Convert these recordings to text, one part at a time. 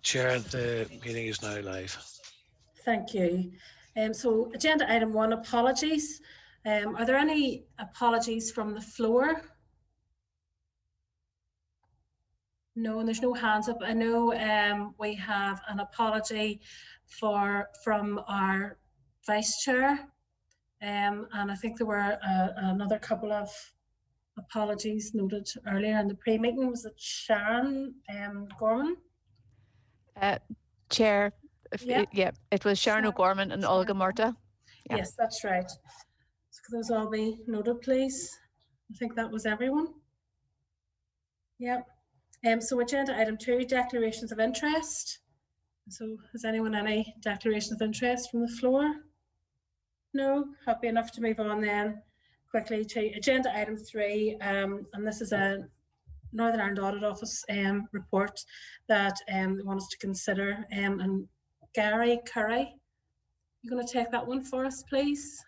Chair, the meeting is now live. Thank you. So agenda item 1, apologies. Are there any apologies from the floor? No, and there's no hands up. I know we have an apology from our Vice Chair, and I think there were another couple of apologies noted earlier in the pre-meeting. Was it Sharon Gorman? Chair, Yeah. it was Sharon O'Gorman and Olga Murta. Yeah. Yes, that's right. So could those all be noted, please? I think that was everyone. Yep. So agenda item 2, declarations of interest. So has anyone any declaration of interest from the floor? No? Happy enough to move on then quickly to agenda item 3, and this is a Northern Ireland Audit Office report that they want us to consider. And Gary Curry, you going to take that one for us, please?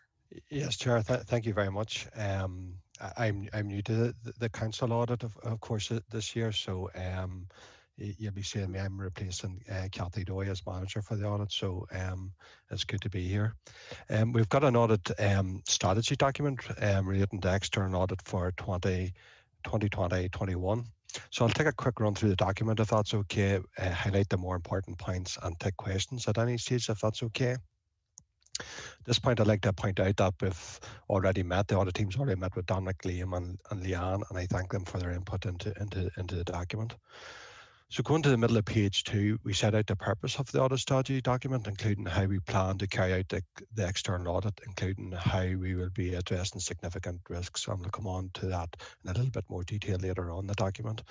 Yes, Chair. Thank you very much. I'm new to the council audit, of course, this year. So you'll be seeing me. I'm replacing Cathy Doyle as manager for the audit. So it's good to be here. We've got an audit strategy document relating to external audit for 2020-21. So I'll take a quick run through the document if that's okay, highlight the more important points and take questions at any stage if that's okay. At this point, I'd like to point out that we've already met, the audit team's already met with Dominic, Liam and Leanne, and I thank them for their input into the document. So going to the middle of page 2, we set out the purpose of the audit strategy document, including how we plan to carry out the external audit, including how we will be addressing significant risks. And we'll come on to that in a little bit more detail later on in the document.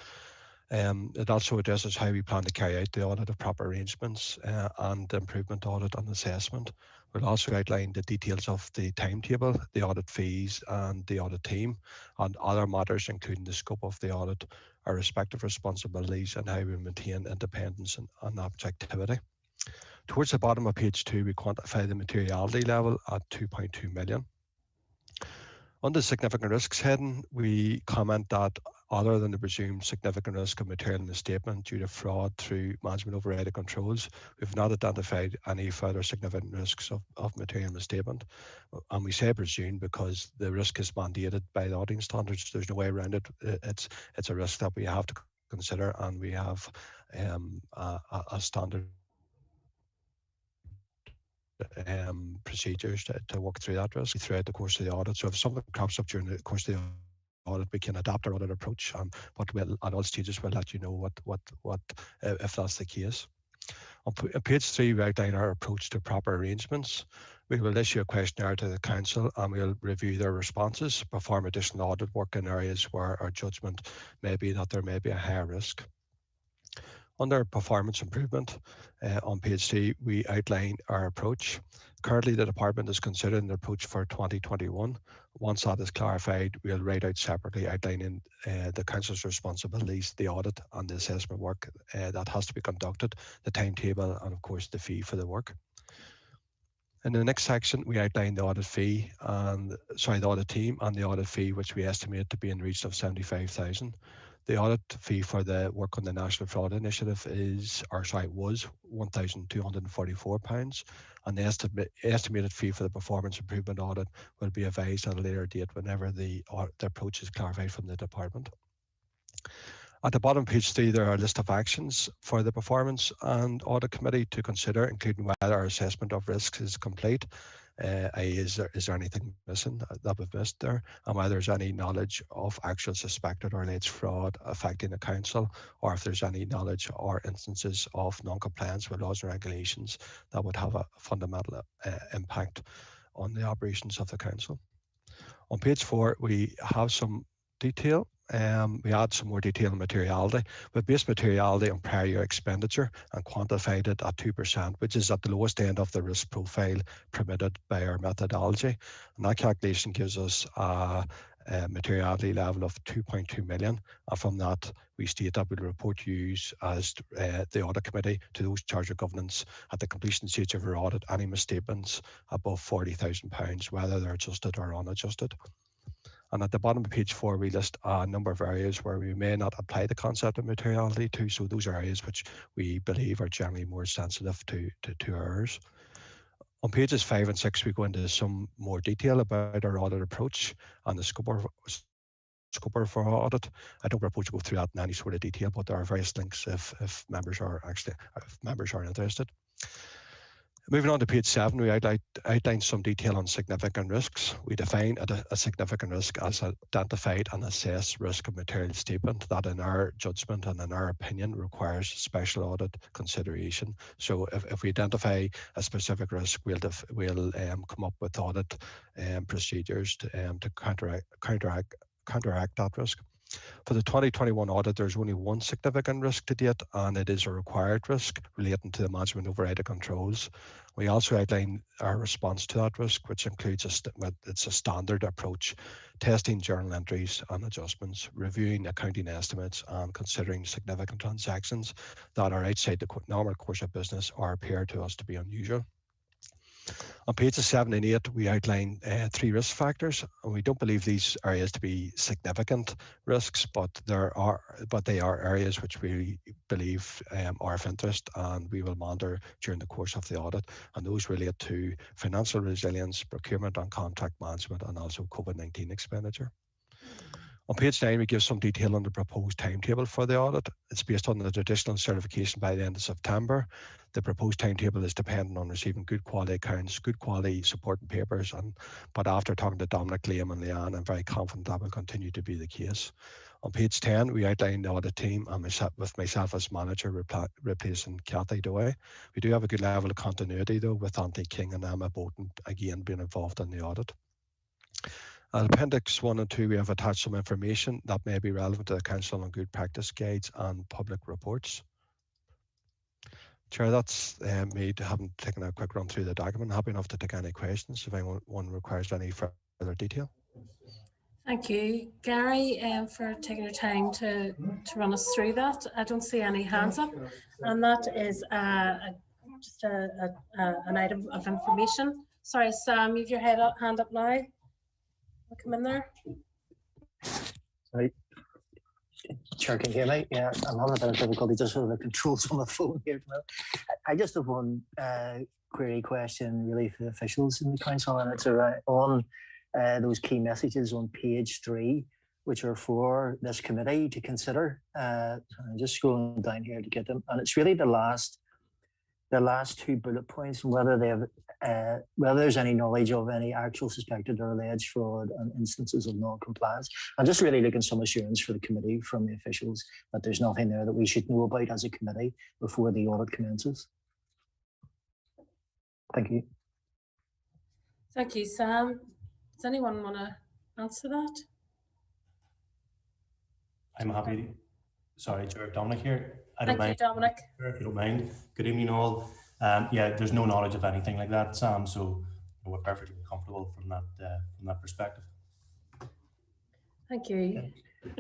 It also addresses how we plan to carry out the audit of proper arrangements and improvement audit and assessment. We'll also outline the details of the timetable, the audit fees and the audit team, and other matters including the scope of the audit, our respective responsibilities and how we maintain independence and objectivity. Towards the bottom of page 2, we quantify the materiality level at 2.2 million. On the significant risks heading, we comment that other than the presumed significant risk of material misstatement due to fraud through management override controls, we've not identified any further significant risks of material misstatement. And we say presumed because the risk is mandated by the auditing standards. There's no way around it. It's a risk that we have to consider, and we have a standard procedures to work through that risk throughout the course of the audit. So if something crops up during the course of the audit, we can adapt our audit approach, but we'll, at all stages we'll let you know what if that's the case. On page 3, we outline our approach to proper arrangements. We will issue a questionnaire to the council and we'll review their responses, perform additional audit work in areas where our judgment may be that there may be a higher risk. Under performance improvement, on page 3, we outline our approach. Currently, the department is considering the approach for 2021. Once that is clarified, we'll write out separately outlining the council's responsibilities, the audit and the assessment work that has to be conducted, the timetable and of course the fee for the work. In the next section, we outline the audit fee and the audit team and the audit fee, which we estimate to be in the region of 75,000. The audit fee for the work on the National Fraud Initiative was £1,244, and the estimated fee for the performance improvement audit will be advised at a later date whenever the approach is clarified from the department. At the bottom of page 3, there are a list of actions for the Performance and Audit Committee to consider, including whether our assessment of risks is complete. Is there anything missing that we've missed there, and whether there's any knowledge of actual suspected or alleged fraud affecting the council, or if there's any knowledge or instances of non-compliance with laws and regulations that would have a fundamental impact on the operations of the council. On page 4, we have some detail. We add some more detail on materiality. We based materiality on prior year expenditure and quantified it at 2%, which is at the lowest end of the risk profile permitted by our methodology. And that calculation gives us a materiality level of 2.2 million. And from that, we state that we'll report use as the audit committee to those charged with governance at the completion stage of our audit any misstatements above £40,000, whether they're adjusted or unadjusted. And at the bottom of page 4, we list a number of areas where we may not apply the concept of materiality to. So those are areas which we believe are generally more sensitive to errors. On pages 5 and 6, we go into some more detail about our audit approach and the scope of our audit. I don't propose to go through that in any sort of detail, but there are various links if members are interested. Moving on to page 7, we outline some detail on significant risks. We define a significant risk as identified and assessed risk of material statement that in our judgment and in our opinion requires special audit consideration. So if we identify a specific risk, we'll come up with audit procedures to counteract that risk. For the 2021 audit, there's only one significant risk to date, and it is a required risk relating to the management override of controls. We also outline our response to that risk, which includes it's a standard approach, testing journal entries and adjustments, reviewing accounting estimates, and considering significant transactions that are outside the normal course of business or appear to us to be unusual. On pages 7 and 8, we outline 3 risk factors, and we don't believe these areas to be significant risks, but they are areas which we believe are of interest, and we will monitor during the course of the audit. And those relate to financial resilience, procurement and contract management, and also COVID-19 expenditure. On page 9, we give some detail on the proposed timetable for the audit. It's based on the traditional certification by the end of September. The proposed timetable is dependent on receiving good quality accounts, good quality supporting papers, but after talking to Dominic, Liam and Leanne, I'm very confident that will continue to be the case. On page 10, we outline the audit team and with myself as manager replacing Cathy Dowie. We do have a good level of continuity though, with Anthony King and Emma Bolton again being involved in the audit. At Appendix 1 and 2, we have attached some information that may be relevant to the Council on Good Practice Guides and public reports. Chair, that's me having taken a quick run through the document. Happy enough to take any questions if anyone requires any further detail. Thank you, Gary, for taking your time to run us through that. I don't see any hands up, and that is just an item of information. Sorry, Sam, you've your hand up now. Come in there. Sorry. Chair, can you hear me? Yeah, I'm having a bit of difficulty just with the controls on the phone here. I just have one query question really for the officials in the council, and it's around on those key messages on page 3, which are for this committee to consider. I'm just scrolling down here to get them, and it's really the last 2 bullet points, and whether they have whether there's any knowledge of any actual suspected or alleged fraud and instances of non-compliance. I'm just really looking some assurance for the committee from the officials that there's nothing there that we should know about as a committee before the audit commences. Thank you. Thank you, Sam. Does anyone want to answer that? I'm happy. Sorry, Chair, Dominic here. Thank you, Dominic. If you don't mind. Good evening, all. Yeah, there's no knowledge of anything like that, Sam. So we're perfectly comfortable from that perspective. Thank you.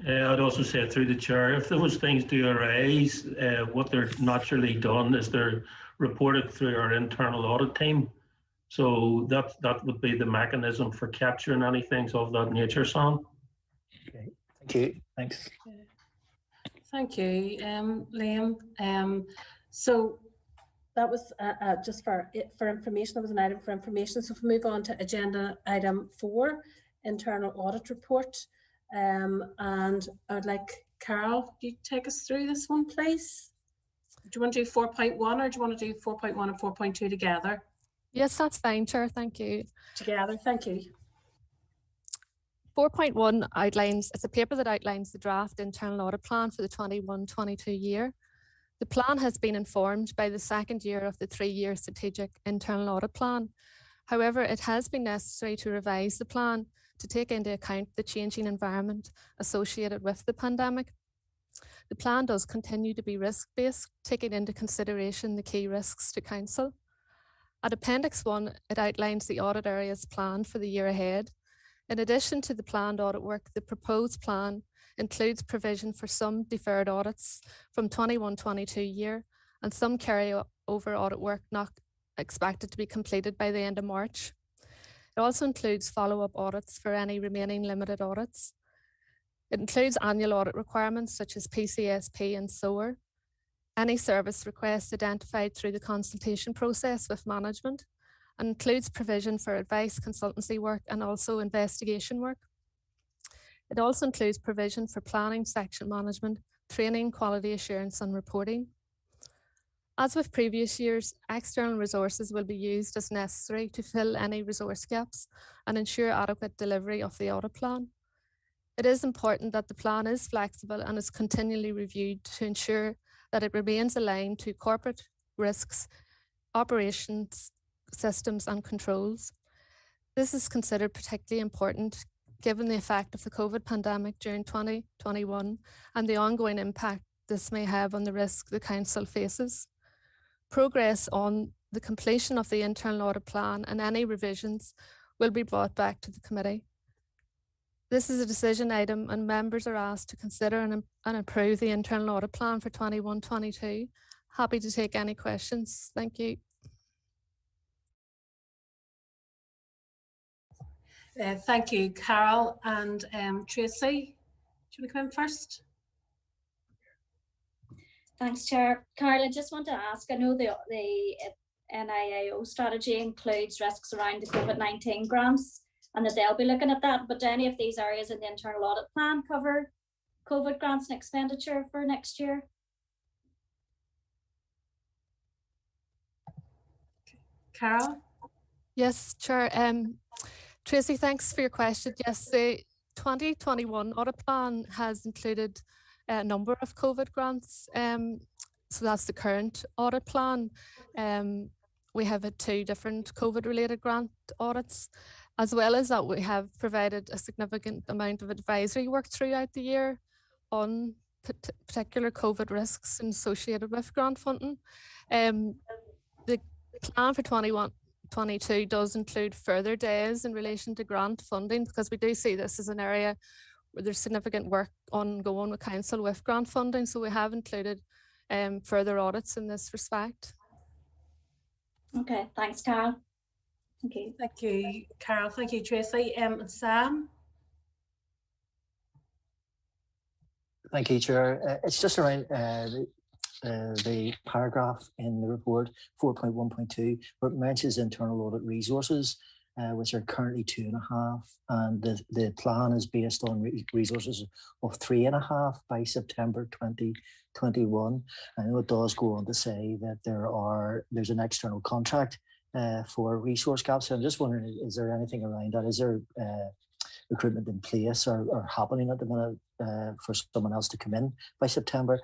I'd also say through the chair, if those things do arise, what they're naturally done is they're reported through our internal audit team. So that would be the mechanism for capturing any things of that nature, Sam. Okay, thank you. Thanks. Thank you, Liam. So that was just for information. That was an item for information. So if we move on to agenda item 4, internal audit report. And I would like Carol, you take us through this one, please. Do you want to do 4.1 or do you want to do 4.1 and 4.2 together? Yes, that's fine, Chair. Thank you. Together, thank you. 4.1 outlines, it's a paper that outlines the draft internal audit plan for the 21-22 year. The plan has been informed by the second year of the 3-year strategic internal audit plan. However, it has been necessary to revise the plan to take into account the changing environment associated with the pandemic. The plan does continue to be risk-based, taking into consideration the key risks to Council. At Appendix 1, it outlines the audit areas planned for the year ahead. In addition to the planned audit work, the proposed plan includes provision for some deferred audits from 21-22 year and some carryover audit work not expected to be completed by the end of March. It also includes follow-up audits for any remaining limited audits. It includes annual audit requirements such as PCSP and SOAR, any service requests identified through the consultation process with management, and includes provision for advice, consultancy work, and also investigation work. It also includes provision for planning, section management, training, quality assurance, and reporting. As with previous years, external resources will be used as necessary to fill any resource gaps and ensure adequate delivery of the audit plan. It is important that the plan is flexible and is continually reviewed to ensure that it remains aligned to corporate risks, operations, systems, and controls. This is considered particularly important given the effect of the COVID pandemic during 2021 and the ongoing impact this may have on the risk the Council faces. Progress on the completion of the internal audit plan and any revisions will be brought back to the committee. This is a decision item and members are asked to consider and approve the internal audit plan for 21-22. Happy to take any questions. Thank you. Thank you, Carol and Tracy. Do you want to come in first? Thanks, Chair. Carol, I just want to ask, I know the NIAO strategy includes risks around the COVID-19 grants and that they'll be looking at that, but do any of these areas in the internal audit plan cover COVID grants and expenditure for next year? Carol? Yes, Chair. Tracy, thanks for your question. Yes, the 2021 audit plan has included a number of COVID grants. So that's the current audit plan. We have had 2 different COVID-related grant audits. As well as that, we have provided a significant amount of advisory work throughout the year on particular COVID risks associated with grant funding. The plan for 21-22 does include further days in relation to grant funding, because we do see this as an area where there's significant work ongoing with Council with grant funding. So we have included further audits in this respect. Okay, thanks, Carol. Thank you. Thank you, Carol. Thank you, Tracy. Sam? Thank you, Chair. It's just around the paragraph in the report 4.1.2 where it mentions internal audit resources, which are currently 2.5, and the plan is based on resources of 3.5 by September 2021. I know it does go on to say that there's an external contract for resource gaps. So I'm just wondering, is there anything around that? Is there recruitment in place or happening at the minute for someone else to come in by September?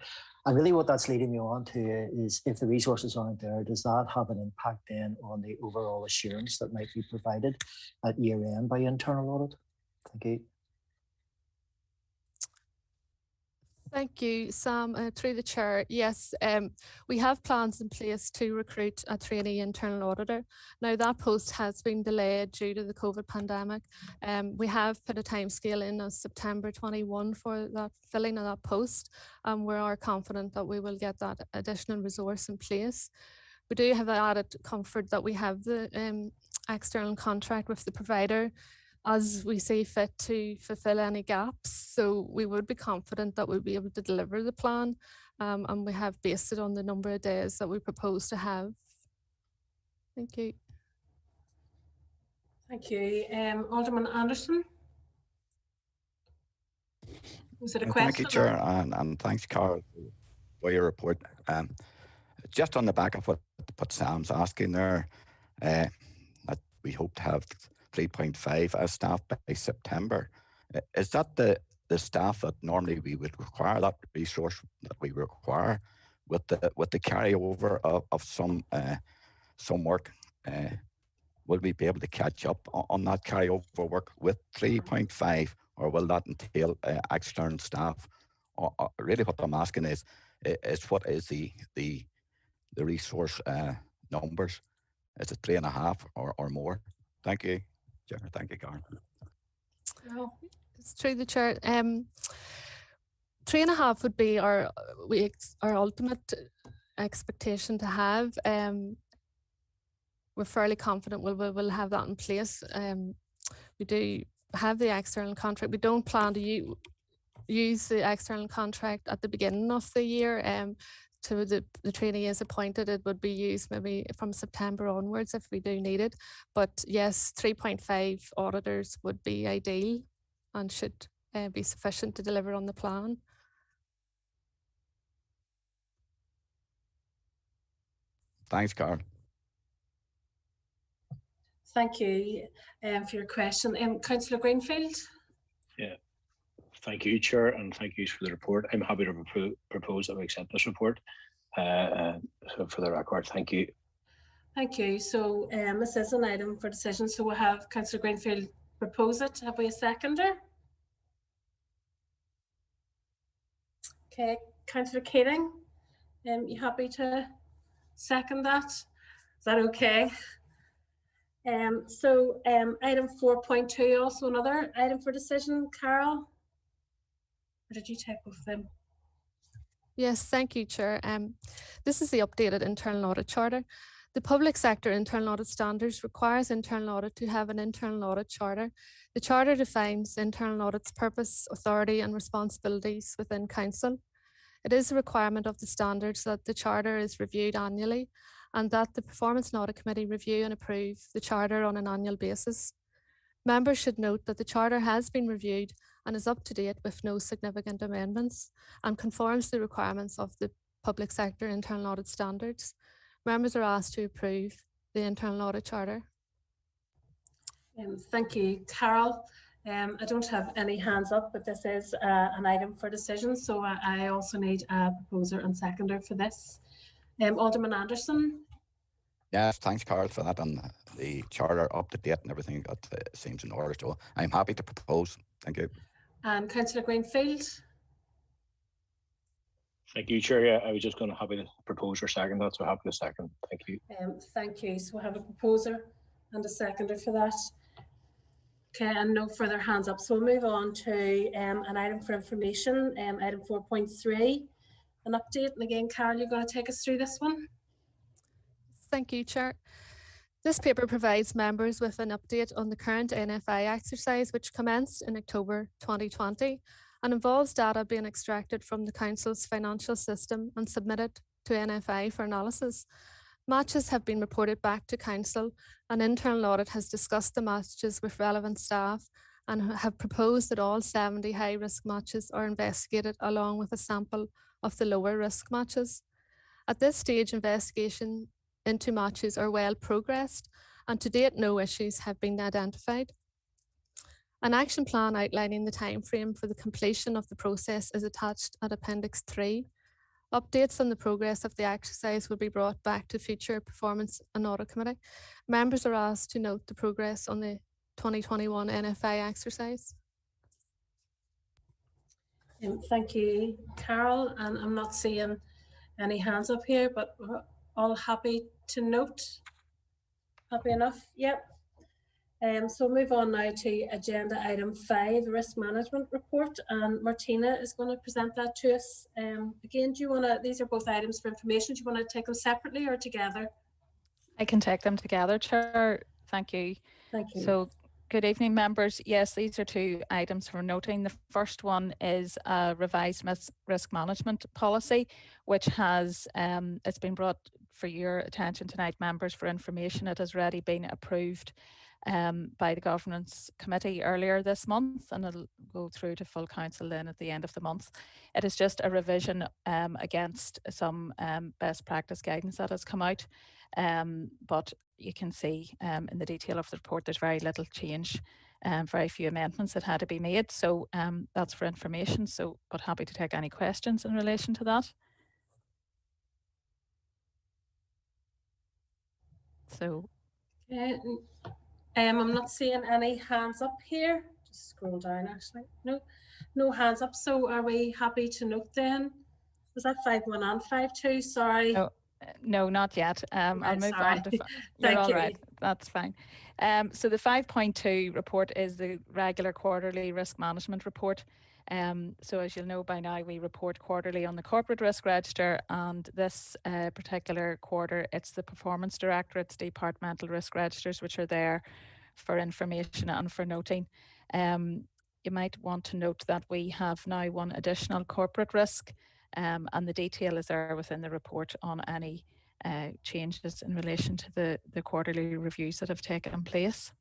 And really what that's leading me on to is, if the resources aren't there, does that have an impact then on the overall assurance that might be provided at year end by internal audit? Thank you. Thank you, Sam. Through the chair, yes, we have plans in place to recruit a trainee internal auditor. Now that post has been delayed due to the COVID pandemic. We have put a timescale in as September 21 for that filling of that post, and we are confident that we will get that additional resource in place. We do have the added comfort that we have the external contract with the provider as we see fit to fulfill any gaps. So we would be confident that we'll be able to deliver the plan, and we have based it on the number of days that we propose to have. Thank you. Thank you. Alderman Anderson? Was it a question? Thank you, Chair, and thanks, Carol, for your report. Just on the back of what Sam's asking there, that we hope to have 3.5 as staff by September. Is that the staff that normally we would require, that resource that we require, with the carryover of some work? Will we be able to catch up on that carryover work with 3.5, or will that entail external staff? Or really, what I'm asking is what is the resource numbers? Is it 3.5 or more? Thank you. Thank you, Karen. Oh. It's through the chair. 3.5 would be our ultimate expectation to have. we're fairly confident we'll have that in place. We do have the external contract. We don't plan to use the external contract at the beginning of the year. So the trainee is appointed, it would be used maybe from September onwards if we do need it. But yes, 3.5 auditors would be ideal and should be sufficient to deliver on the plan. Thanks, Carl. Thank you for your question. Councillor Greenfield? Yeah, thank you, Chair, and thank you for the report. I'm happy to propose that we accept this report. So for the record, thank you. Thank you. So this is an item for decision. So we'll have Councillor Greenfield propose it. Have we a seconder? Okay, Councillor Keating, you happy to second that? Is that okay? So item 4.2, also another item for decision. Carol, or did you take both of them? Yes, thank you, Chair. This is the updated internal audit charter. The public sector internal audit standards requires internal audit to have an internal audit charter. The charter defines internal audit's purpose, authority and responsibilities within council. It is a requirement of the standards that the charter is reviewed annually and that the Performance and Audit Committee review and approve the charter on an annual basis. Members should note that the charter has been reviewed and is up to date with no significant amendments and conforms to the requirements of the public sector internal audit standards. Members are asked to approve the internal audit charter. Thank you, Carol. I don't have any hands up, but this is an item for decision, so I also need a proposer and seconder for this. Alderman Anderson. Yes, thanks, Carl, for that. And the charter up to date and everything seems in order. So I'm happy to propose. Thank you. And Councillor Greenfield. Thank you, Chair. Yeah, I was just going to happy to propose or second that, so happy to second. Thank you. Thank you. So we'll have a proposer and a seconder for that. Okay, and no further hands up. So we'll move on to an item for information, item 4.3, an update. And again, Carol, you're going to take us through this one. Thank you, Chair. This paper provides members with an update on the current NFI exercise, which commenced in October 2020 and involves data being extracted from the Council's financial system and submitted to NFI for analysis. Matches have been reported back to Council, and internal audit has discussed the matches with relevant staff and have proposed that all 70 high-risk matches are investigated along with a sample of the lower risk matches. At this stage, investigation into matches are well progressed, and to date no issues have been identified. An action plan outlining the timeframe for the completion of the process is attached at Appendix 3. Updates on the progress of the exercise will be brought back to future Performance and Audit Committee. Members are asked to note the progress on the 2021 NFI exercise. Thank you, Carol. And I'm not seeing any hands up here, but we're all happy to note. Happy enough? Yep. So move on now to agenda item 5, the risk management report, and Martina is going to present that to us. Again, do you want to, these are both items for information, do you want to take them separately or together? I can take them together, Chair. Thank you. Thank you. So good evening, members. Yes, these are two items for noting. The first one is a revised risk management policy, which has, it's been brought for your attention tonight, members, for information. It has already been approved by the Governance Committee earlier this month, and it'll go through to full council then at the end of the month. It is just a revision against some best practice guidance that has come out, but you can see in the detail of the report there's very little change, very few amendments that had to be made. So that's for information. So, but happy to take any questions in relation to that. So. I'm not seeing any hands up here. Just scroll down actually. No hands up. So are we happy to note then? Was that 5.1 and 5.2? Sorry. No, not yet. I'll move on to. You're all right. That's fine. So the 5.2 report is the regular quarterly risk management report. So as you'll know by now, we report quarterly on the corporate risk register, and this particular quarter, it's the Performance Directorate's departmental risk registers, which are there for information and for noting. You might want to note that we have now one additional corporate risk, and the detail is there within the report on any changes in relation to the quarterly reviews that have taken place.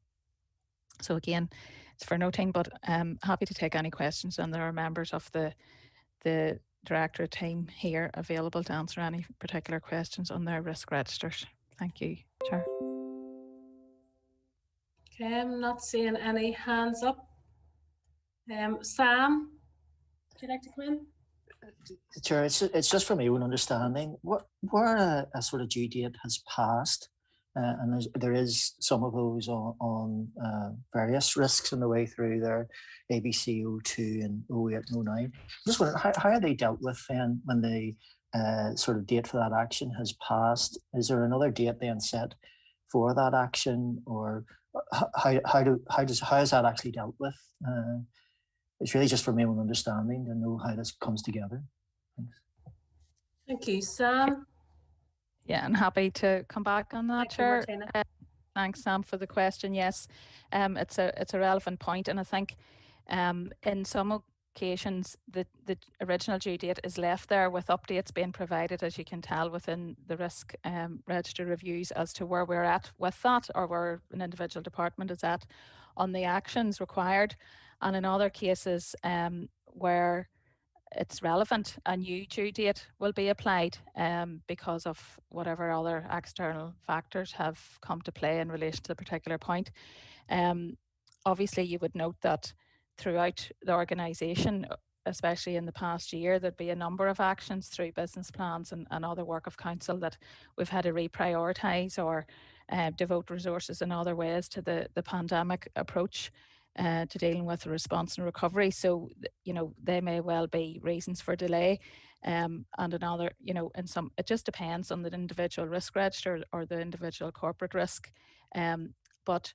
So again, it's for noting, but happy to take any questions, and there are members of the directorate team here available to answer any particular questions on their risk registers. Thank you, Chair. Okay, I'm not seeing any hands up. Sam, would you like to come in? Chair, it's just for me when understanding where a sort of due date has passed, and there is some of those on various risks in the way through there, ABC 02 and 08 and 09. Just wondering, how are they dealt with then when the sort of date for that action has passed? Is there another date then set for that action, or how is that actually dealt with? It's really just for me when understanding to know how this comes together. Thanks. Thank you, Sam. Yeah, and happy to come back on that, Chair. Thanks, Sam, for the question. Yes, it's a relevant point, and I think in some occasions the original due date is left there with updates being provided, as you can tell, within the risk register reviews as to where we're at with that, or where an individual department is at on the actions required. And in other cases where it's relevant, a new due date will be applied because of whatever other external factors have come to play in relation to the particular point. Obviously, you would note that throughout the organisation, especially in the past year, there'd be a number of actions through business plans and other work of council that we've had to reprioritise or devote resources in other ways to the pandemic approach to dealing with the response and recovery. So, you know, they may well be reasons for delay. And another, you know, in some, it just depends on the individual risk register or the individual corporate risk. But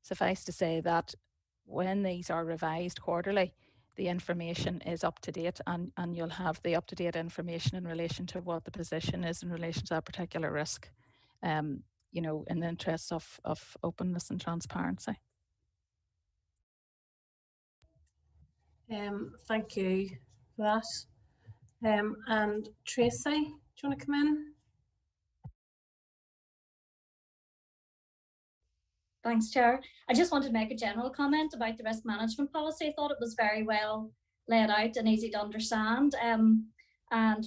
suffice to say that when these are revised quarterly, the information is up to date, and you'll have the up-to-date information in relation to what the position is in relation to that particular risk, you know, in the interests of openness and transparency. Thank you for that. And Tracy, do you want to come in? Thanks, Chair. I just wanted to make a general comment about the risk management policy. I thought it was very well laid out and easy to understand, and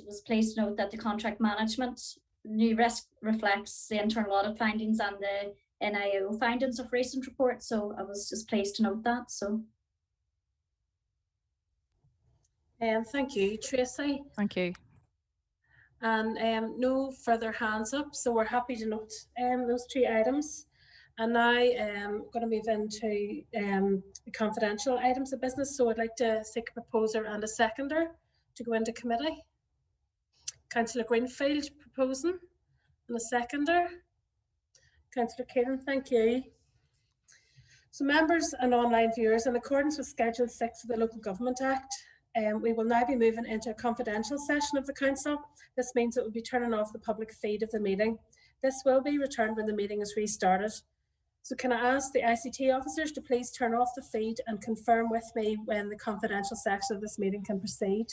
was pleased to note that the contract management new risk reflects the internal audit findings and the NIO findings of recent reports. So I was just pleased to note that. So. Thank you, Tracy. Thank you. And no further hands up, so we're happy to note those three items. And now I'm going to move into the confidential items of business. So I'd like to seek a proposer and a seconder to go into committee. Councillor Greenfield proposing, and a seconder. Councillor Keenan, thank you. So members and online viewers, in accordance with Schedule 6 of the Local Government Act, we will now be moving into a confidential session of the council. This means it will be turning off the public feed of the meeting. This will be returned when the meeting is restarted. So can I ask the ICT officers to please turn off the feed and confirm with me when the confidential section of this meeting can proceed?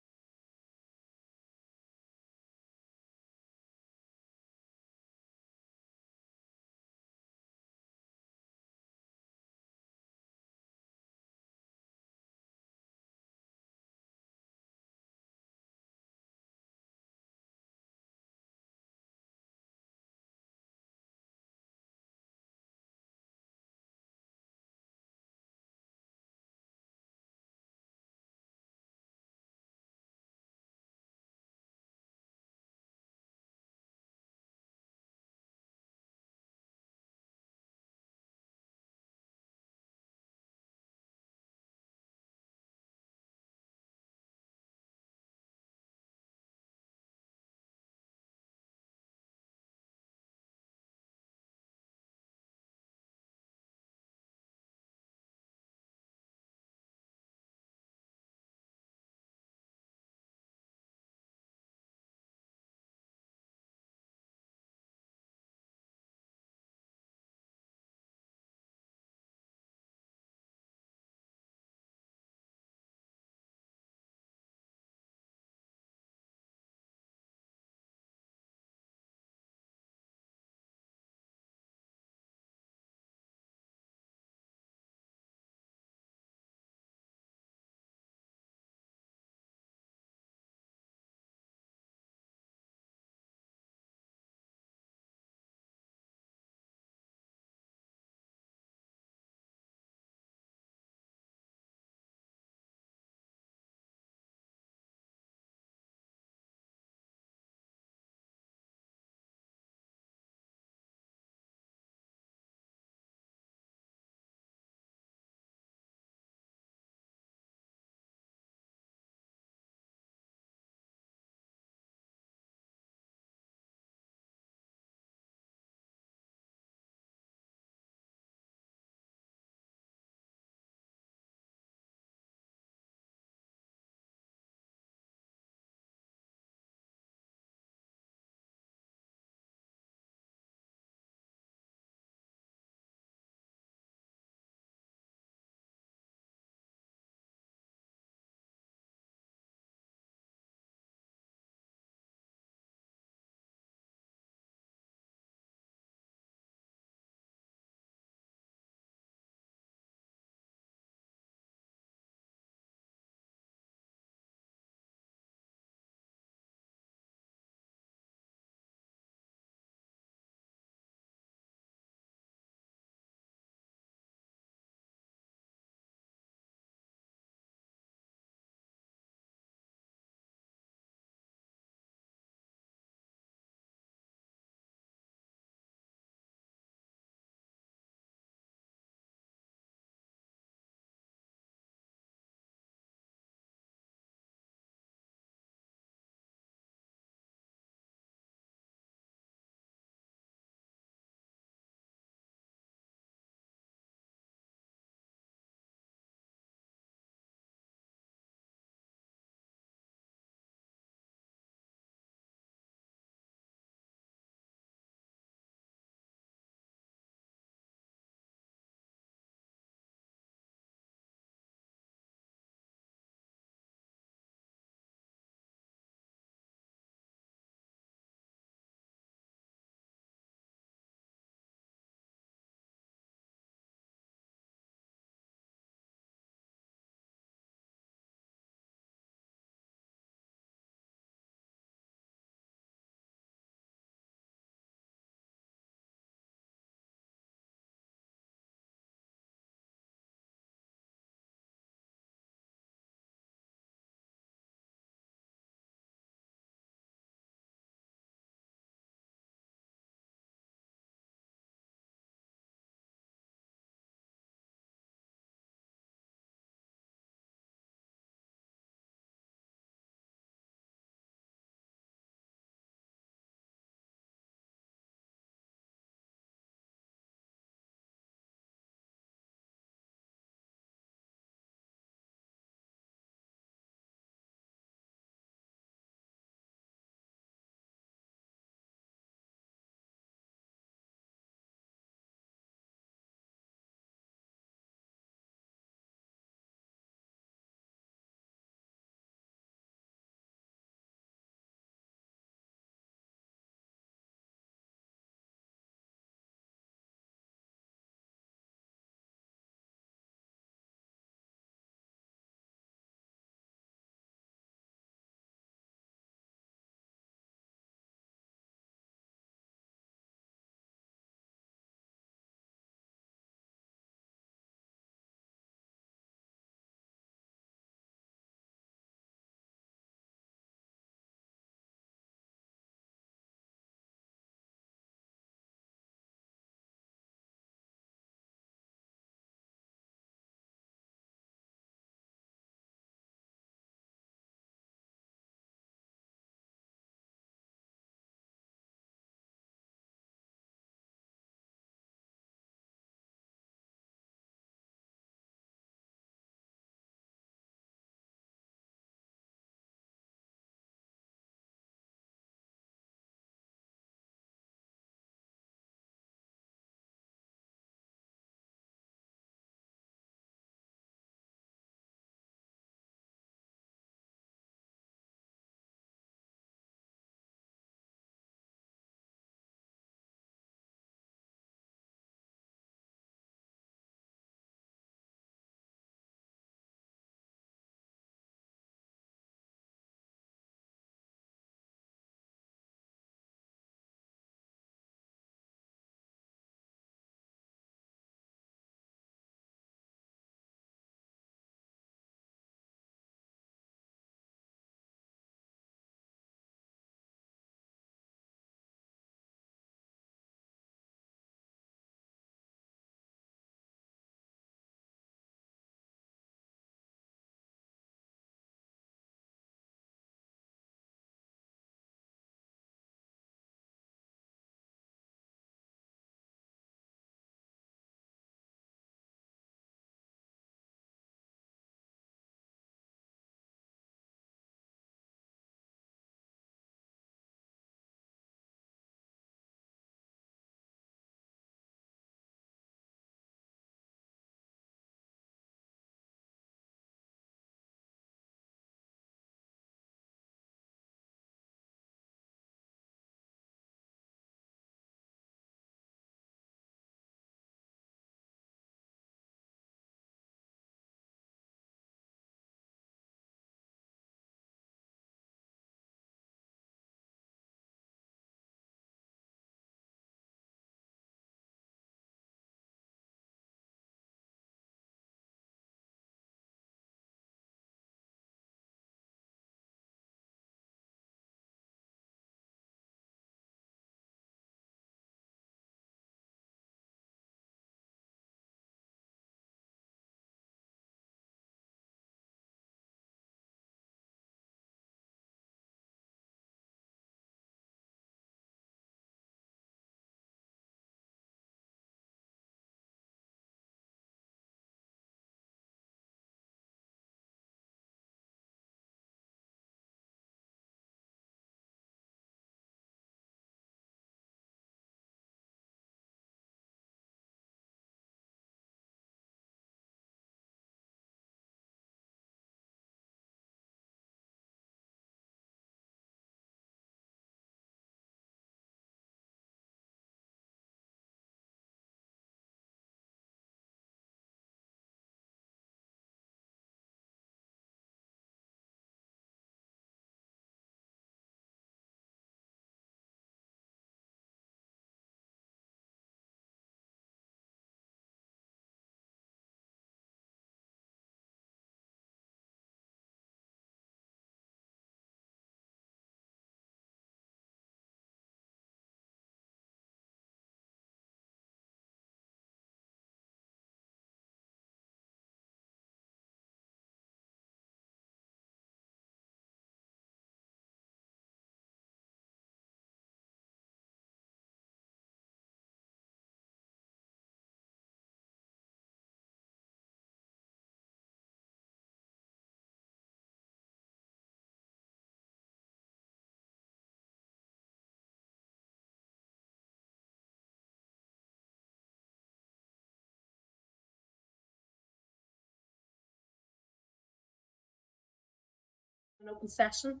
an open session.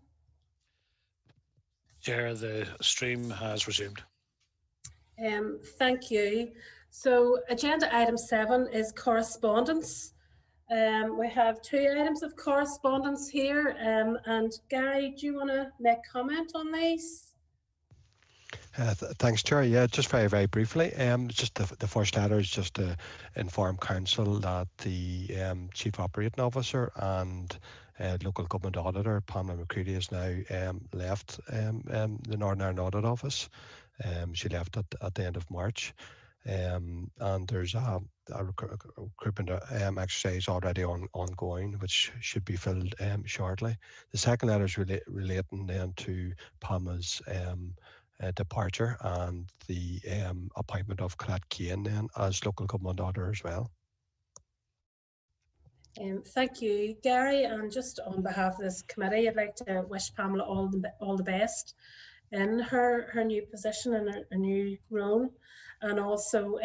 Chair, the stream has resumed. Thank you. So agenda item 7 is correspondence. We have 2 items of correspondence here, and Gary, do you want to make comment on these? Thanks, Chair. Yeah, just very briefly. Just the first letter is just to inform Council that the Chief Operating Officer and local government auditor, Pamela McCready, has now left the Northern Ireland Audit Office. She left at the end of March. And there's a recruitment exercise already ongoing, which should be filled shortly. The second letter is relating then to Pamela's departure and the appointment of Colette Kane then as local government auditor as well. Thank you, Gary. And just on behalf of this committee, I'd like to wish Pamela all the best in her new position and her new role, and also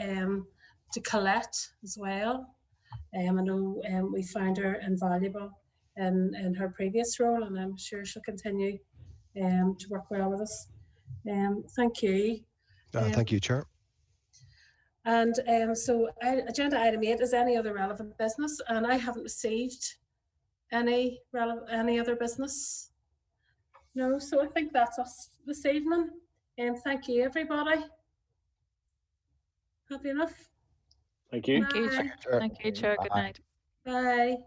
to Colette as well. I know we found her invaluable in her previous role, and I'm sure she'll continue to work well with us. Thank you. Thank you, Chair. And so agenda item 8 is any other relevant business, and I haven't received any other business. No, so I think that's us this evening. Thank you, everybody. Happy enough? Thank you. Thank you, Chair. Thank you, Chair. Good night. Bye.